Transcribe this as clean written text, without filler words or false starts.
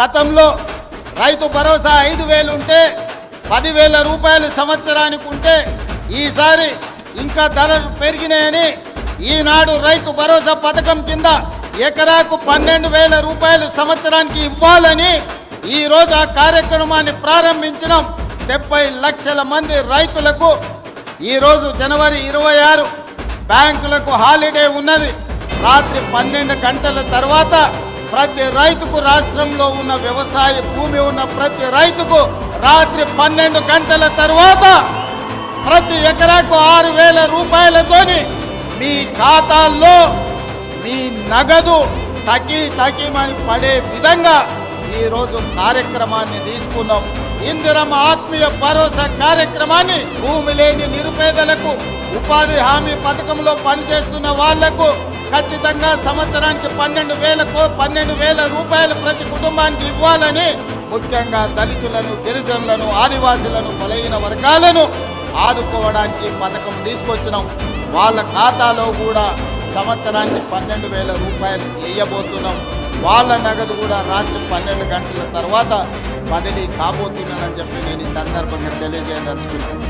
గతంలో రైతు భరోసా 5,000 ఉంటే 10,000 రూపాయలు సంవత్సరానికి ఉంటే ఈసారి ఇంకా ధరలు పెరిగినాయని ఈనాడు రైతు భరోసా పథకం కింద ఎకరాకు 12,000 రూపాయలు సంవత్సరానికి ఇవ్వాలని ఈరోజు ఆ కార్యక్రమాన్ని ప్రారంభించడం. 70 లక్షల మంది రైతులకు ఈరోజు జనవరి 26 బ్యాంకులకు హాలిడే ఉన్నది. రాత్రి 12 గంటల తర్వాత ప్రతి రైతుకు, రాష్ట్రంలో ఉన్న వ్యవసాయ భూమి ఉన్న ప్రతి రైతుకు రాత్రి 12 గంటల తర్వాత ప్రతి ఎకరాకు 6,000 రూపాయలతోని మీ ఖాతాల్లో మీ నగదు టకీమని పడే విధంగా ఈరోజు కార్యక్రమాన్ని తీసుకున్నాం. ఇందిరమ్మ ఆత్మీయ భరోసా కార్యక్రమాన్ని భూమి లేని నిరుపేదలకు, ఉపాధి హామీ పథకంలో పనిచేస్తున్న వాళ్లకు ఖచ్చితంగా సంవత్సరానికి 12,000 రూపాయలు ప్రతి కుటుంబానికి ఇవ్వాలని, ముఖ్యంగా దళితులను, గిరిజనులను, ఆదివాసులను, బలహీన వర్గాలను ఆదుకోవడానికి పథకం తీసుకొచ్చినాం. వాళ్ళ ఖాతాలో కూడా సంవత్సరానికి 12,000 రూపాయలు వేయబోతున్నాం. వాళ్ళ నగదు కూడా రాత్రి 12 గంటల తర్వాత బదిలీ కాబోతున్నానని చెప్పి నేను ఈ సందర్భంగా తెలియజేయదలుచుకున్నాను.